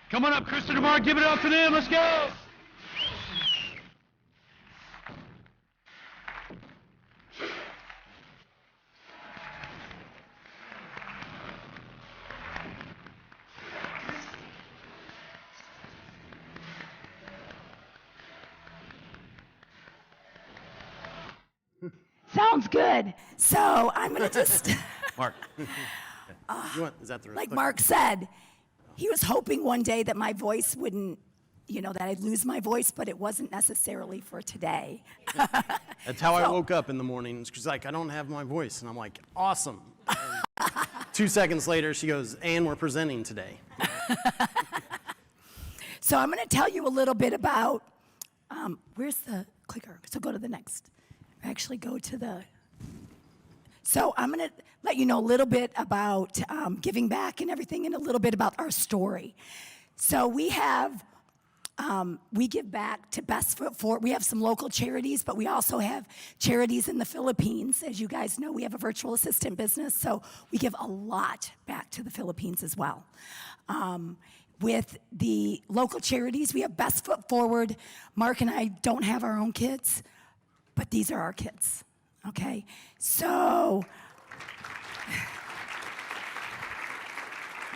Come on up, Kristin and Mark. Give it up for them. Let's go. Sounds good. So I'm going to just, Mark. Is that the like Mark said, he was hoping one day that my voice wouldn't, that I'd lose my voice, but it wasn't necessarily for today. That's how I woke up in the morning. She's like, I don't have my voice. And I'm like, awesome. And 2 seconds later, she goes, and we're presenting today. So I'm going to tell you a little bit about, where's the clicker? So go to the next. Actually go to the, so I'm going to let you know a little bit about giving back and everything, and a little bit about our story. So we have, we give back to Best Foot Forward. We have some local charities, but we also have charities in the Philippines. As you guys know, we have a virtual assistant business, so we give a lot back to the Philippines as well. With the local charities, we have Best Foot Forward. Mark and I don't have our own kids, but these are our kids, okay? So,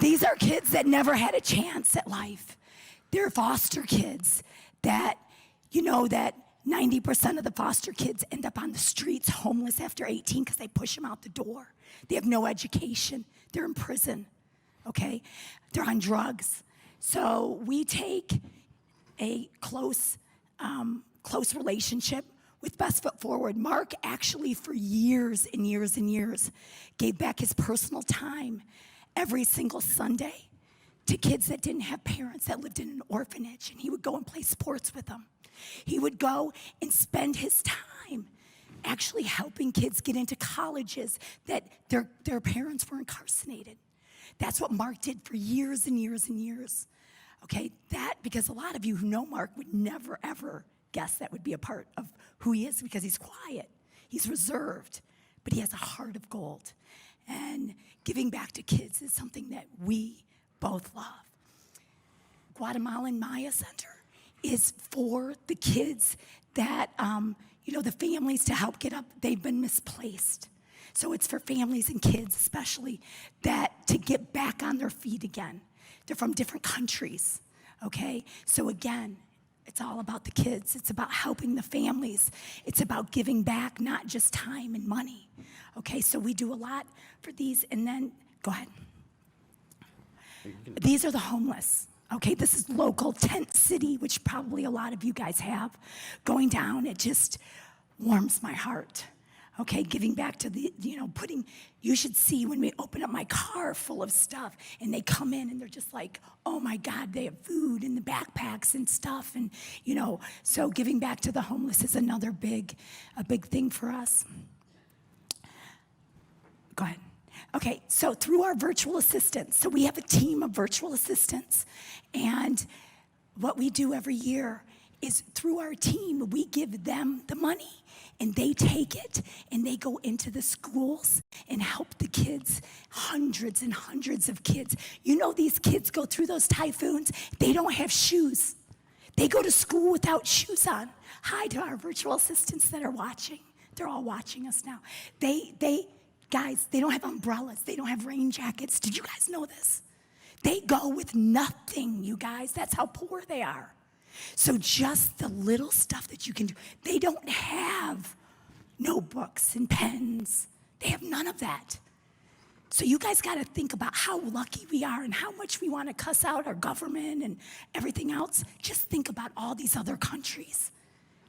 these are kids that never had a chance at life. They're foster kids that, that 90% of the foster kids end up on the streets homeless after 18 because they push them out the door. They have no education. They're in prison, okay? They're on drugs. So we take a close relationship with Best Foot Forward. Mark actually for years and years and years gave back his personal time every single Sunday to kids that didn't have parents, that lived in an orphanage, and he would go and play sports with them. He would go and spend his time actually helping kids get into colleges that their parents were incarcerated. That's what Mark did for years and years and years. Okay, because a lot of you who know Mark would never ever guess that would be a part of who he is, because he's quiet, he's reserved, but he has a heart of gold. And giving back to kids is something that we both love. Guatemalan Maya Center is for the kids that, the families to help get up, they've been misplaced. So it's for families and kids especially that to get back on their feet again. They're from different countries, okay? So again, it's all about the kids. It's about helping the families. It's about giving back, not just time and money. Okay, so we do a lot for these. And then, go ahead. These are the homeless. Okay, this is local tent city, which probably a lot of you guys have. Going down, it just warms my heart. Okay, giving back to the, you should see when we open up my car full of stuff and they come in and they're just like, oh my God, they have food in the backpacks and stuff. And, so giving back to the homeless is another big thing for us. Go ahead. Okay, so through our virtual assistants, so we have a team of virtual assistants, and what we do every year is through our team, we give them the money, and they take it, and they go into the schools and help the kids, hundreds and hundreds of kids. These kids go through those typhoons, they don't have shoes. They go to school without shoes on. Hi to our virtual assistants that are watching. They're all watching us now. Guys, they don't have umbrellas. They don't have rain jackets. Did you guys know this? They go with nothing, you guys. That's how poor they are. So just the little stuff that you can do. They don't have notebooks and pens. They have none of that. So you guys got to think about how lucky we are and how much we want to cuss out our government and everything else. Just think about all these other countries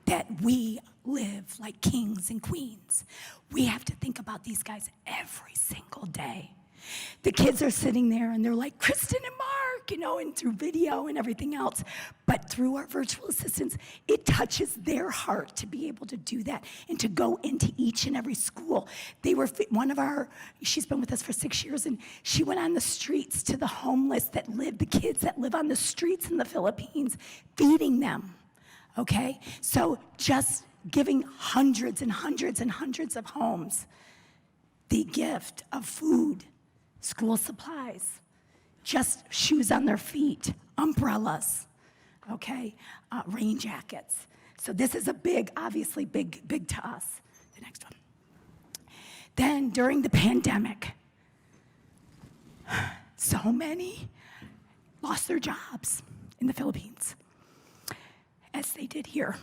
that we live like kings and queens. We have to think about these guys every single day. The kids are sitting there and they're like, Kristin and Mark, and through video and everything else. But through our virtual assistants, it touches their heart to be able to do that and to go into each and every school. They were she's been with us for 6 years, and she went on the streets to the homeless the kids that live on the streets in the Philippines, feeding them. Okay, so just giving hundreds and hundreds and hundreds of homes the gift of food, school supplies, just shoes on their feet, umbrellas, okay, rain jackets. So this is a big, obviously big to us. The next one. Then during the pandemic, so many lost their jobs in the Philippines, as they did here.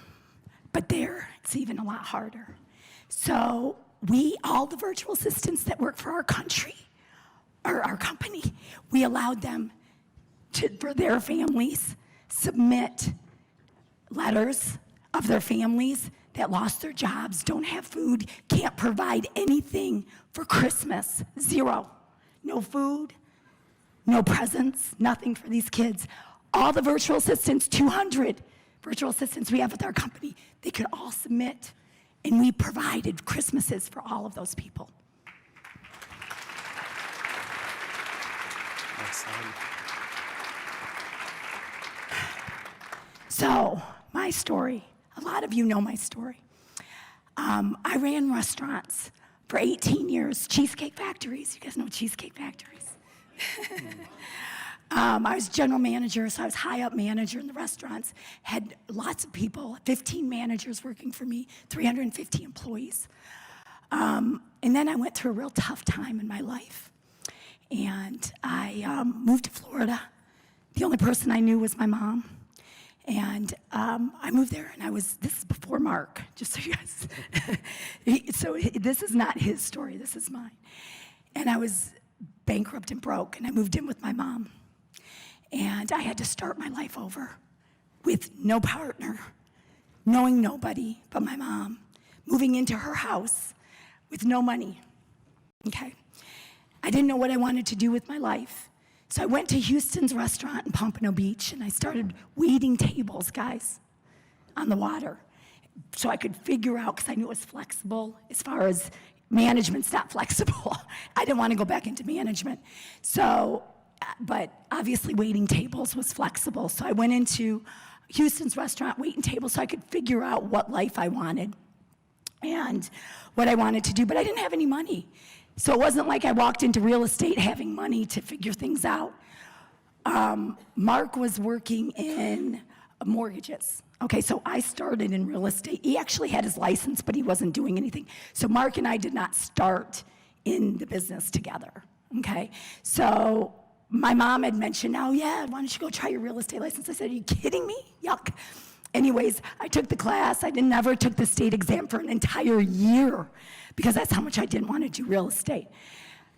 But there, it's even a lot harder. So all the virtual assistants that work for our country, or our company, we allowed them for their families, submit letters of their families that lost their jobs, don't have food, can't provide anything for Christmas. Zero. No food, no presents, nothing for these kids. All the virtual assistants, 200 virtual assistants we have with our company, they could all submit, and we provided Christmases for all of those people. So, my story, a lot of you know my story. I ran restaurants for 18 years, cheesecake factories. You guys know cheesecake factories? I was general manager, so I was high up manager in the restaurants, had lots of people, 15 managers working for me, 350 employees. And then I went through a real tough time in my life. And I moved to Florida. The only person I knew was my mom. And I moved there, and this is before Mark, just so you guys, this is not his story, this is mine. And I was bankrupt and broke, and I moved in with my mom. And I had to start my life over with no partner, knowing nobody but my mom, moving into her house with no money, okay? I didn't know what I wanted to do with my life. So I went to Houston's restaurant in Pompano Beach, and I started waiting tables, guys, on the water. So I could figure out, because I knew it was flexible, as far as management's not flexible. I didn't want to go back into management. So, but obviously waiting tables was flexible. So I went into Houston's restaurant, waiting tables, so I could figure out what life I wanted and what I wanted to do, but I didn't have any money. So it wasn't like I walked into real estate having money to figure things out. Mark was working in mortgages. Okay, so I started in real estate. He actually had his license, but he wasn't doing anything. So Mark and I did not start in the business together, okay? So my mom had mentioned, oh yeah, why don't you go try your real estate license? I said, are you kidding me? Yuck. Anyways, I took the class. I never took the state exam for an entire year because that's how much I didn't want to do real estate.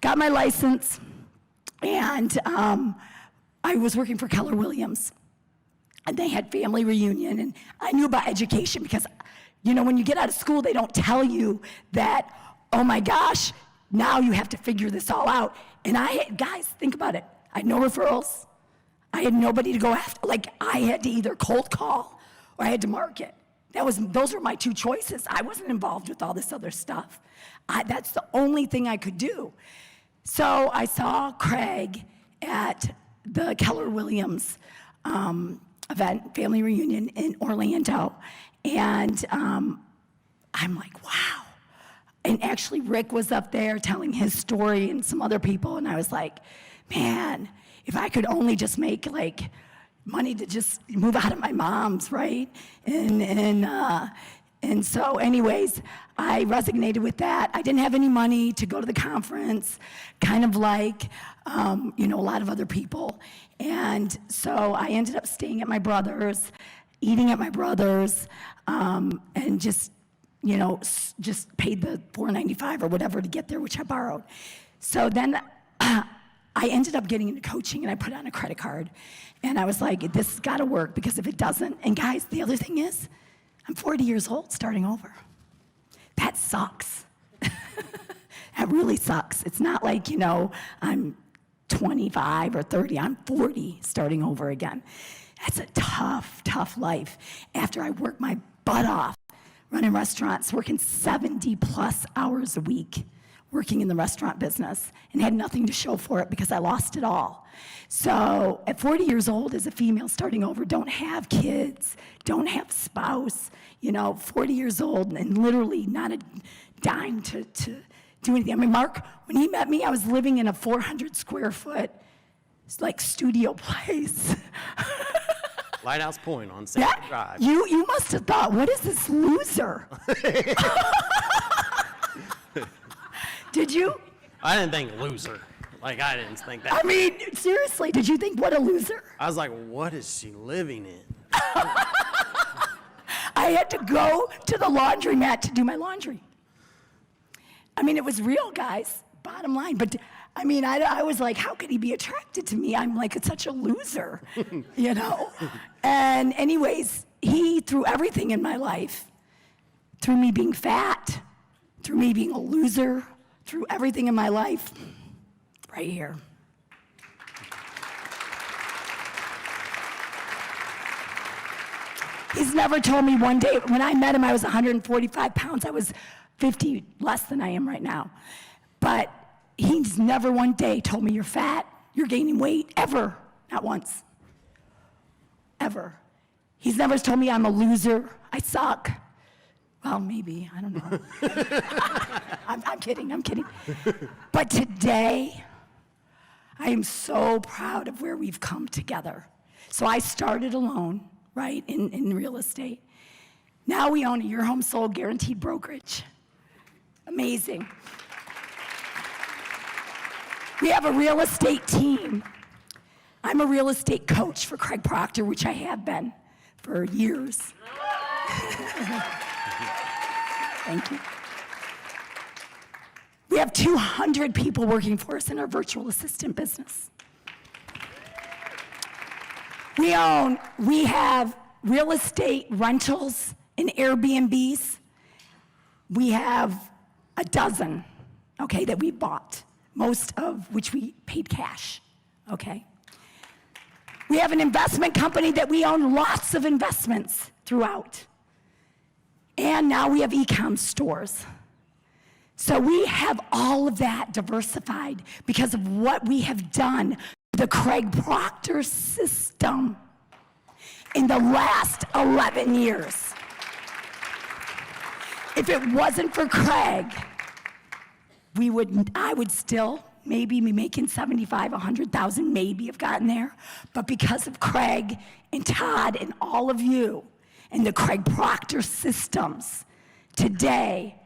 Got my license, and I was working for Keller Williams. And they had family reunion, and I knew about education because, you know, when you get out of school, they don't tell you that, oh my gosh, now you have to figure this all out. And guys, think about it. I had no referrals. I had nobody to go after. Like, I had to either cold call or I had to market. Those were my two choices. I wasn't involved with all this other stuff. That's the only thing I could do. So I saw Craig at the Keller Williams event, family reunion in Orlando, and I'm like, wow. And actually Rick was up there telling his story and some other people, and I was like, man, if I could only just make like money to just move out of my mom's, right? And so anyways, I resonated with that. I didn't have any money to go to the conference, kind of like, you know, a lot of other people. And so I ended up staying at my brother's, eating at my brother's, and just, you know, just paid the $4.95 or whatever to get there, which I borrowed. So then I ended up getting into coaching, and I put on a credit card. And I was like, this has got to work, because if it doesn't, and guys, the other thing is, I'm 40 years old starting over. That sucks. That really sucks. It's not like, you know, I'm 25 or 30, I'm 40 starting over again. That's a tough, tough life. After I worked my butt off running restaurants, working 70 plus hours a week, working in the restaurant business, and had nothing to show for it because I lost it all. So at 40 years old, as a female starting over, don't have kids, don't have a spouse, you know, 40 years old, and literally not a dime to do anything. I mean, Mark, when he met me, I was living in a 400 square foot like studio place. Lighthouse Point on Sandy Drive. You must have thought, what is this loser? Did you? I didn't think loser. Like, I didn't think that. I mean, seriously, did you think, what a loser? I was like, what is she living in? I had to go to the laundromat to do my laundry. I mean, it was real, guys, bottom line. But, I mean, I was like, how could he be attracted to me? I'm like, it's such a loser, you know? And anyways, he threw everything in my life, through me being fat, through me being a loser, through everything in my life, right here. He's never told me one day, when I met him, I was 145 pounds. I was 50 less than I am right now. But he's never one day told me, you're fat, you're gaining weight, ever, not once, ever. He's never told me I'm a loser, I suck. Well, maybe, I don't know. I'm kidding. But today, I am so proud of where we've come together. So I started alone, right, in real estate. Now we own a Your Home Sold guaranteed brokerage. Amazing. We have a real estate team. I'm a real estate coach for Craig Proctor, which I have been for years. Thank you. We have 200 people working for us in our virtual assistant business. We have real estate rentals and Airbnbs. We have a dozen, okay, that we bought, most of which we paid cash, okay? We have an investment company that we own lots of investments throughout. And now we have e-com stores. So we have all of that diversified because of what we have done, the Craig Proctor system in the last 11 years. If it wasn't for Craig, I would still maybe be making 75, 100,000, maybe have gotten there. But because of Craig and Todd and all of you and the Craig Proctor systems, today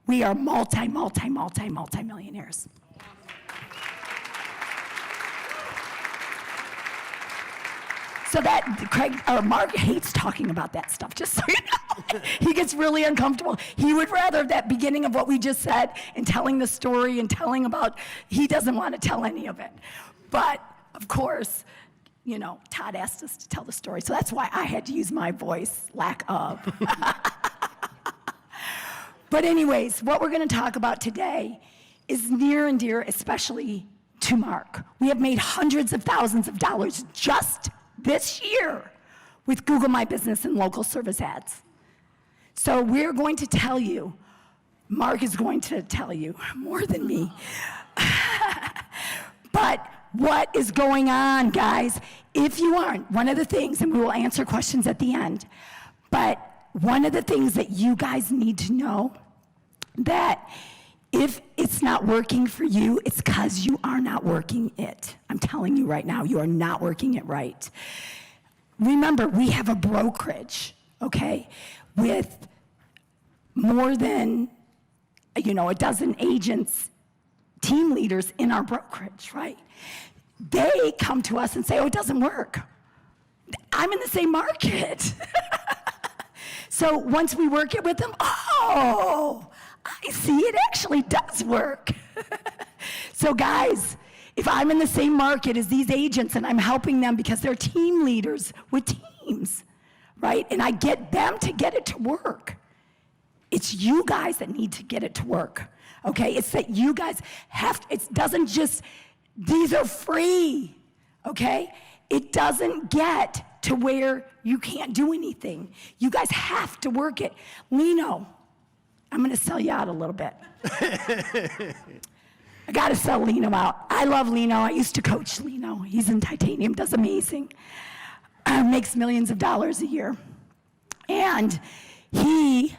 we are multi-millionaires. So that Mark hates talking about that stuff, just so you know. He gets really uncomfortable. He would rather that beginning of what we just said and telling the story and telling about, he doesn't want to tell any of it. But, of course, you know, Todd asked us to tell the story, so that's why I had to use my voice, lack of. But anyways, what we're going to talk about today is near and dear, especially to Mark. We have made hundreds of thousands of dollars just this year with Google My Business and local service ads. So we're going to tell you, Mark is going to tell you more than me. But what is going on, guys? If you aren't, one of the things, and we will answer questions at the end, but one of the things that you guys need to know, that if it's not working for you, it's because you are not working it. I'm telling you right now, you are not working it right. Remember, we have a brokerage, okay, with more than, you know, a dozen agents, team leaders in our brokerage, right? They come to us and say, oh, it doesn't work. I'm in the same market. So once we work it with them, oh, I see, it actually does work. So guys, if I'm in the same market as these agents and I'm helping them because they're team leaders with teams, right? And I get them to get it to work. It's you guys that need to get it to work, okay? It's that you guys have, it doesn't just, these are free, okay? It doesn't get to where you can't do anything. You guys have to work it. Lino, I'm gonna sell you out a little bit. I gotta sell Lino out. I love Lino. I used to coach Lino. He's in titanium, does amazing. Makes millions of dollars a year. And he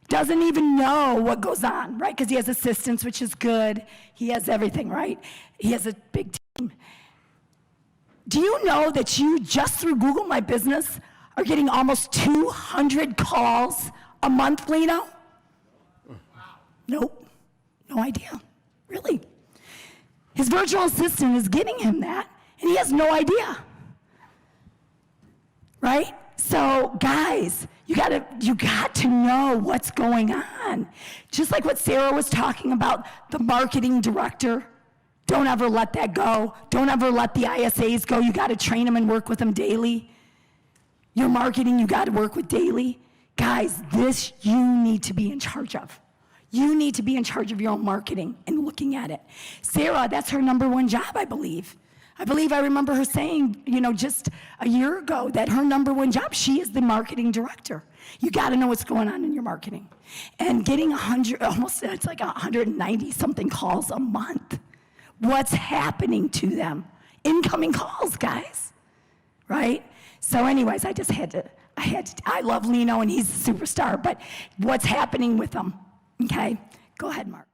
doesn't even know what goes on, right? Because he has assistants, which is good. He has everything, right? He has a big team. Do you know that you, just through Google My Business, are getting almost 200 calls a month, Lino? Nope, no idea, really. His virtual assistant is giving him that, and he has no idea, right? So guys, you got to know what's going on. Just like what Sarah was talking about, the marketing director. Don't ever let that go. Don't ever let the ISAs go. You got to train them and work with them daily. Your marketing, you got to work with daily. Guys, this you need to be in charge of. You need to be in charge of your own marketing and looking at it. Sarah, that's her #1 job, I believe. I remember her saying, just a year ago that her #1 job, she is the marketing director. You got to know what's going on in your marketing. And getting it's like 190 something calls a month. What's happening to them? Incoming calls, guys, right? So anyways, I love Lino and he's a superstar, but what's happening with them? Okay, go ahead, Mark.